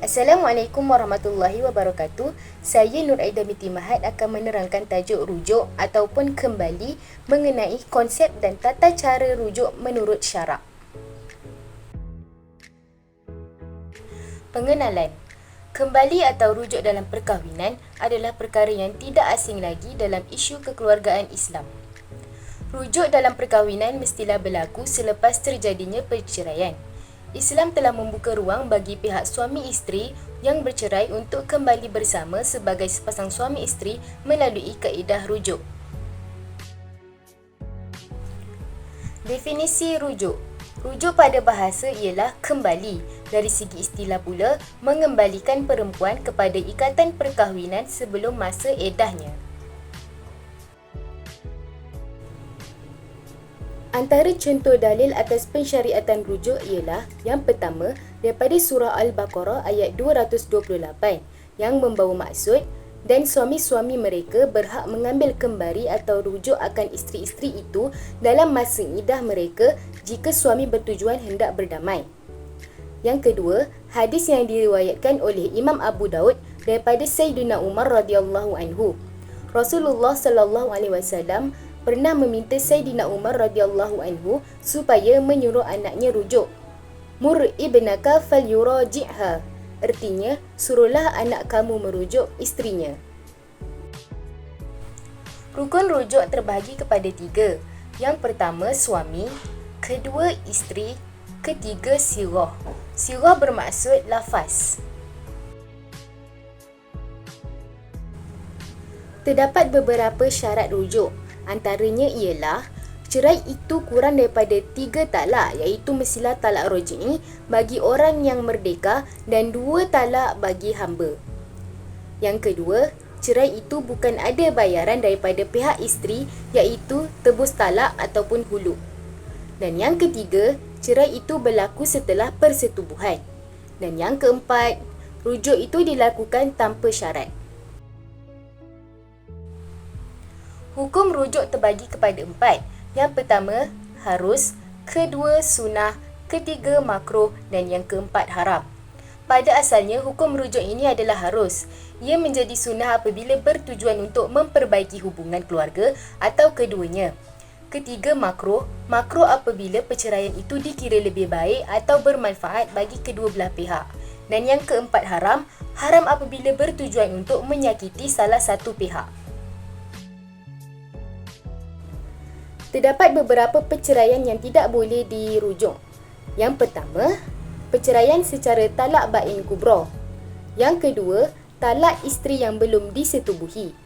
Assalamualaikum warahmatullahi wabarakatuh. Saya Nur Aida binti Mahat akan menerangkan tajuk rujuk ataupun kembali mengenai konsep dan tata cara rujuk menurut syarak. Pengenalan. Kembali atau rujuk dalam perkahwinan adalah perkara yang tidak asing lagi dalam isu kekeluargaan Islam. Rujuk dalam perkahwinan mestilah berlaku selepas terjadinya perceraian. Islam telah membuka ruang bagi pihak suami isteri yang bercerai untuk kembali bersama sebagai sepasang suami isteri melalui kaedah rujuk. Definisi rujuk. Rujuk pada bahasa ialah kembali. Dari segi istilah pula, mengembalikan perempuan kepada ikatan perkahwinan sebelum masa eddahnya. Antara contoh dalil atas pensyariatan rujuk ialah yang pertama daripada surah Al-Baqarah ayat 228 yang membawa maksud dan suami-suami mereka berhak mengambil kembali atau rujuk akan isteri-isteri itu dalam masa iddah mereka jika suami bertujuan hendak berdamai. Yang kedua, hadis yang diriwayatkan oleh Imam Abu Daud daripada Sayyidina Umar radhiyallahu anhu. Rasulullah sallallahu alaihi wasallam pernah meminta Sayyidina Umar radhiyallahu anhu supaya menyuruh anaknya rujuk. Mur ibnaka falyuraji'ha. Artinya, suruhlah anak kamu merujuk isterinya. Rukun rujuk terbahagi kepada 3. Yang pertama, suami. Kedua, isteri. Ketiga, sirah. Sirah bermaksud lafaz. Terdapat beberapa syarat rujuk. Antaranya ialah cerai itu kurang daripada 3 talak, iaitu mestilah talak raj'i bagi orang yang merdeka dan 2 talak bagi hamba. Yang kedua, cerai itu bukan ada bayaran daripada pihak isteri, iaitu tebus talak ataupun hulu. Dan yang ketiga, cerai itu berlaku setelah persetubuhan. Dan yang keempat, rujuk itu dilakukan tanpa syarat. Hukum rujuk terbagi kepada 4. Yang pertama, harus. Kedua, sunnah. Ketiga, makruh. Dan yang keempat, haram. Pada asalnya, hukum rujuk ini adalah harus. Ia menjadi sunnah apabila bertujuan untuk memperbaiki hubungan keluarga atau keduanya. Ketiga, makruh. Makruh apabila perceraian itu dikira lebih baik atau bermanfaat bagi kedua belah pihak. Dan yang keempat, haram. Haram apabila bertujuan untuk menyakiti salah satu pihak. Terdapat beberapa perceraian yang tidak boleh dirujuk. Yang pertama, perceraian secara talak bain kubra. Yang kedua, talak isteri yang belum disetubuhi.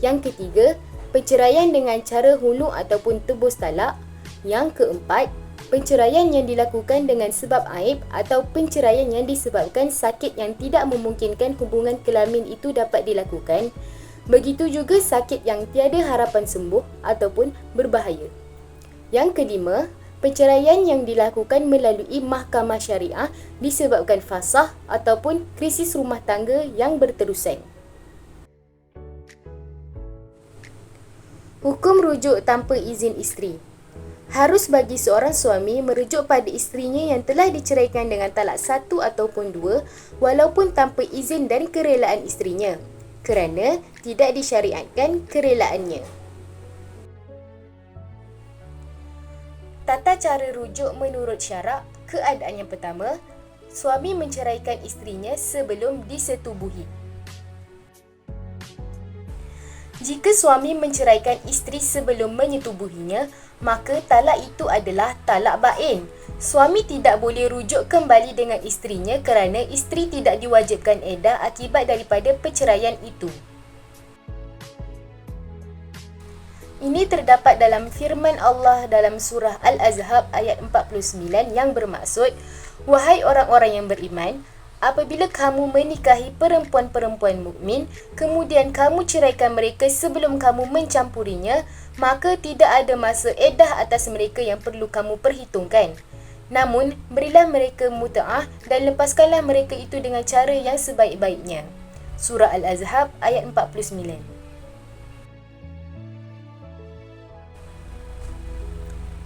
Yang ketiga, perceraian dengan cara hulu ataupun tebus talak. Yang keempat, perceraian yang dilakukan dengan sebab aib atau perceraian yang disebabkan sakit yang tidak memungkinkan hubungan kelamin itu dapat dilakukan. Begitu juga sakit yang tiada harapan sembuh ataupun berbahaya. Yang kelima, perceraian yang dilakukan melalui mahkamah syariah disebabkan fasakh ataupun krisis rumah tangga yang berterusan. Hukum rujuk tanpa izin isteri. Harus bagi seorang suami merujuk pada isterinya yang telah diceraikan dengan talak 1 ataupun 2 walaupun tanpa izin dan kerelaan isterinya, kerana tidak disyariatkan kerelaannya. Tata cara rujuk menurut syarak. Keadaan yang pertama, suami menceraikan isterinya sebelum disetubuhi. Jika suami menceraikan isteri sebelum menyetubuhinya, maka talak itu adalah talak bain. Suami tidak boleh rujuk kembali dengan isterinya kerana isteri tidak diwajibkan iddah akibat daripada perceraian itu. Ini terdapat dalam firman Allah dalam surah Al-Ahzab ayat 49 yang bermaksud, wahai orang-orang yang beriman, apabila kamu menikahi perempuan-perempuan mukmin, kemudian kamu ceraikan mereka sebelum kamu mencampurinya, maka tidak ada masa iddah atas mereka yang perlu kamu perhitungkan. Namun, berilah mereka muta'ah dan lepaskanlah mereka itu dengan cara yang sebaik-baiknya. Surah Al-Ahzab ayat 49.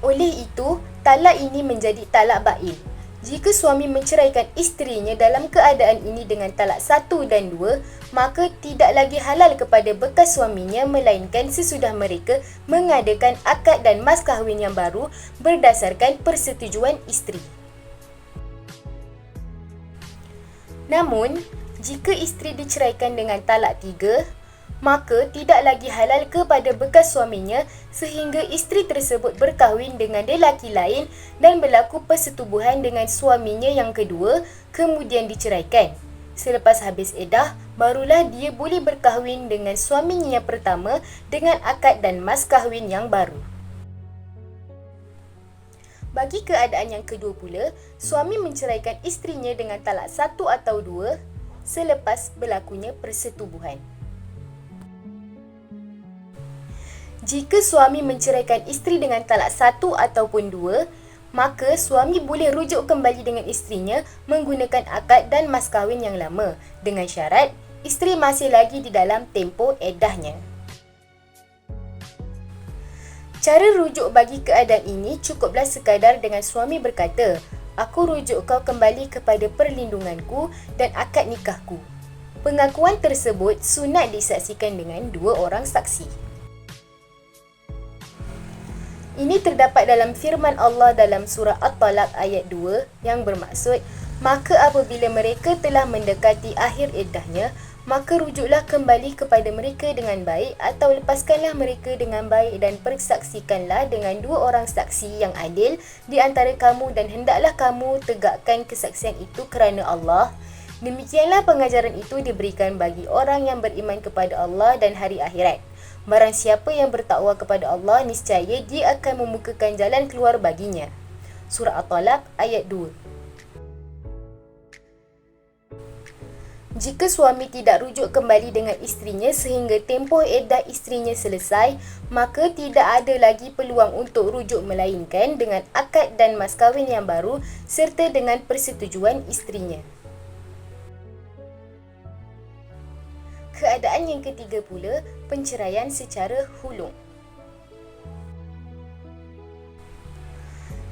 Oleh itu, talak ini menjadi talak bain. Jika suami menceraikan isterinya dalam keadaan ini dengan talak 1 dan 2, maka tidak lagi halal kepada bekas suaminya melainkan sesudah mereka mengadakan akad dan mas kahwin yang baru berdasarkan persetujuan isteri. Namun, jika isteri diceraikan dengan talak 3, maka tidak lagi halal kepada bekas suaminya sehingga isteri tersebut berkahwin dengan lelaki lain dan berlaku persetubuhan dengan suaminya yang kedua, kemudian diceraikan. Selepas habis iddah, barulah dia boleh berkahwin dengan suaminya yang pertama dengan akad dan mas kahwin yang baru. Bagi keadaan yang kedua pula, suami menceraikan isterinya dengan talak 1 atau 2 selepas berlakunya persetubuhan. Jika suami menceraikan isteri dengan talak 1 ataupun 2, maka suami boleh rujuk kembali dengan isterinya menggunakan akad dan mas kahwin yang lama dengan syarat isteri masih lagi di dalam tempoh iddahnya. Cara rujuk bagi keadaan ini cukuplah sekadar dengan suami berkata, "Aku rujuk kau kembali kepada perlindunganku dan akad nikahku." Pengakuan tersebut sunat disaksikan dengan 2 orang saksi. Ini terdapat dalam firman Allah dalam surah At-Talaq ayat 2 yang bermaksud, maka apabila mereka telah mendekati akhir iddahnya, maka rujuklah kembali kepada mereka dengan baik atau lepaskanlah mereka dengan baik dan persaksikanlah dengan 2 orang saksi yang adil di antara kamu dan hendaklah kamu tegakkan kesaksian itu kerana Allah. Demikianlah pengajaran itu diberikan bagi orang yang beriman kepada Allah dan hari akhirat. Barang siapa yang bertakwa kepada Allah, niscaya dia akan membukakan jalan keluar baginya. Surah At-Talaq ayat 2. Jika suami tidak rujuk kembali dengan isterinya sehingga tempoh iddah isterinya selesai, maka tidak ada lagi peluang untuk rujuk melainkan dengan akad dan mas kahwin yang baru serta dengan persetujuan isterinya. Keadaan yang ketiga pula, penceraian secara hulung.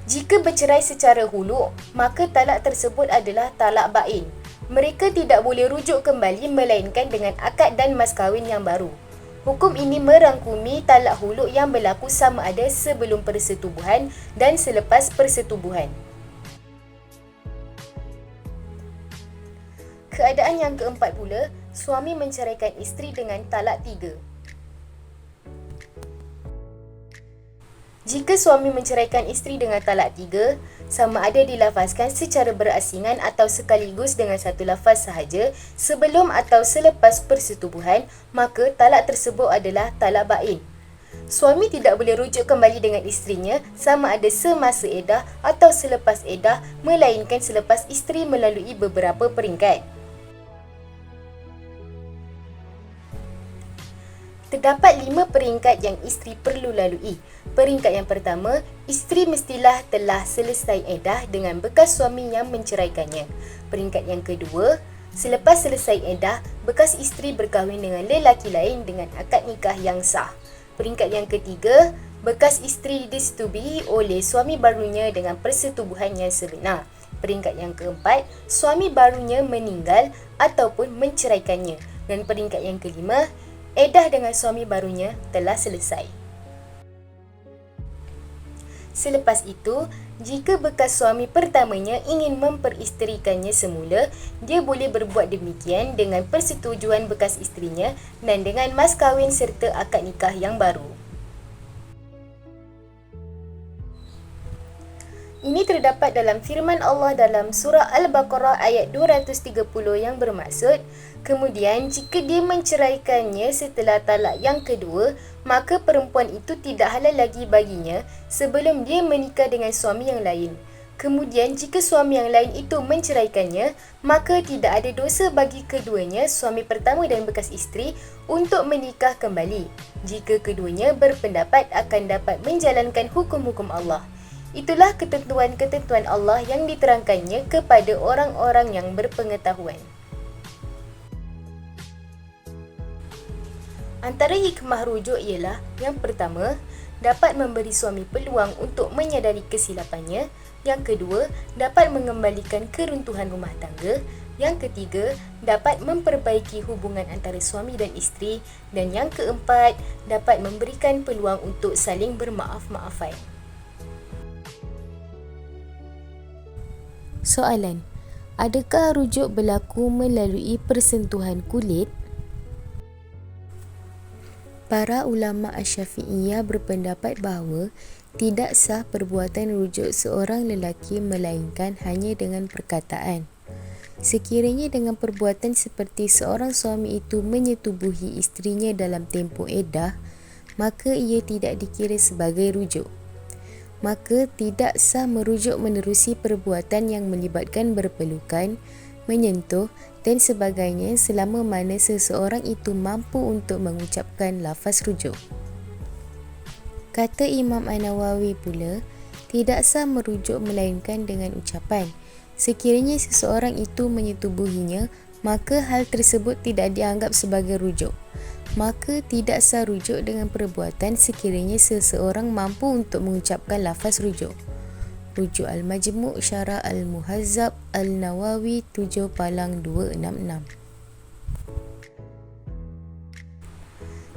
Jika bercerai secara hulung, maka talak tersebut adalah talak bain. Mereka tidak boleh rujuk kembali melainkan dengan akad dan mas kahwin yang baru. Hukum ini merangkumi talak hulung yang berlaku sama ada sebelum persetubuhan dan selepas persetubuhan. Keadaan yang keempat pula, suami menceraikan isteri dengan talak 3. Jika suami menceraikan isteri dengan talak 3, sama ada dilafazkan secara berasingan atau sekaligus dengan satu lafaz sahaja sebelum atau selepas persetubuhan, maka talak tersebut adalah talak bain. Suami tidak boleh rujuk kembali dengan isterinya sama ada semasa iddah atau selepas iddah, melainkan selepas isteri melalui beberapa peringkat. Terdapat 5 peringkat yang isteri perlu lalui. Peringkat yang pertama, isteri mestilah telah selesai iddah dengan bekas suami yang menceraikannya. Peringkat yang kedua, selepas selesai iddah, bekas isteri berkahwin dengan lelaki lain dengan akad nikah yang sah. Peringkat yang ketiga, bekas isteri disetubui oleh suami barunya dengan persetubuhan yang sebenar. Peringkat yang keempat, suami barunya meninggal ataupun menceraikannya. Dan peringkat yang kelima, iddah dengan suami barunya telah selesai. Selepas itu, jika bekas suami pertamanya ingin memperisterikannya semula, dia boleh berbuat demikian dengan persetujuan bekas isterinya dan dengan mas kahwin serta akad nikah yang baru. Ini terdapat dalam firman Allah dalam surah Al-Baqarah ayat 230 yang bermaksud, kemudian jika dia menceraikannya setelah talak yang kedua, maka perempuan itu tidak halal lagi baginya sebelum dia menikah dengan suami yang lain. Kemudian jika suami yang lain itu menceraikannya, maka tidak ada dosa bagi keduanya, suami pertama dan bekas isteri, untuk menikah kembali jika keduanya berpendapat akan dapat menjalankan hukum-hukum Allah. Itulah ketentuan-ketentuan Allah yang diterangkannya kepada orang-orang yang berpengetahuan. Antara hikmah rujuk ialah, yang pertama, dapat memberi suami peluang untuk menyadari kesilapannya. Yang kedua, dapat mengembalikan keruntuhan rumah tangga. Yang ketiga, dapat memperbaiki hubungan antara suami dan isteri. Dan yang keempat, dapat memberikan peluang untuk saling bermaaf-maafan. Soalan, adakah rujuk berlaku melalui persentuhan kulit? Para ulama Asy-Syafi'iyah berpendapat bahawa tidak sah perbuatan rujuk seorang lelaki melainkan hanya dengan perkataan. Sekiranya dengan perbuatan seperti seorang suami itu menyetubuhi isterinya dalam tempoh iddah, maka ia tidak dikira sebagai rujuk. Maka tidak sah merujuk menerusi perbuatan yang melibatkan berpelukan, menyentuh dan sebagainya selama mana seseorang itu mampu untuk mengucapkan lafaz rujuk. Kata Imam An-Nawawi pula, tidak sah merujuk melainkan dengan ucapan. Sekiranya seseorang itu menyetubuhinya, maka hal tersebut tidak dianggap sebagai rujuk. Maka tidak sah rujuk dengan perbuatan sekiranya seseorang mampu untuk mengucapkan lafaz rujuk. Rujuk Al-Majmu' Syarah Al-Muhazzab Al-Nawawi 7/266.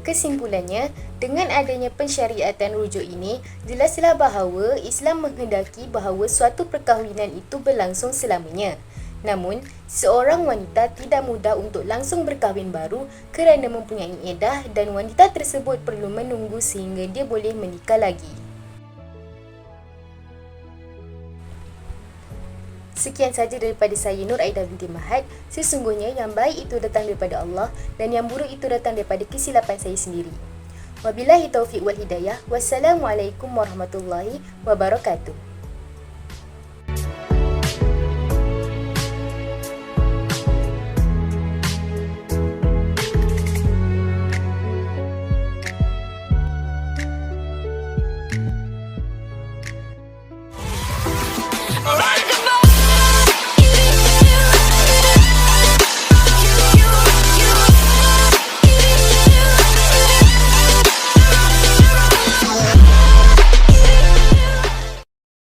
Kesimpulannya, dengan adanya pensyariatan rujuk ini, jelaslah bahawa Islam menghendaki bahawa suatu perkahwinan itu berlangsung selamanya. Namun, seorang wanita tidak mudah untuk langsung berkahwin baru kerana mempunyai iddah dan wanita tersebut perlu menunggu sehingga dia boleh menikah lagi. Sekian saja daripada saya Nur Aida binti Mahad. Sesungguhnya yang baik itu datang daripada Allah dan yang buruk itu datang daripada kesilapan saya sendiri. Wabillahi taufiq wal hidayah. Wassalamualaikum warahmatullahi wabarakatuh.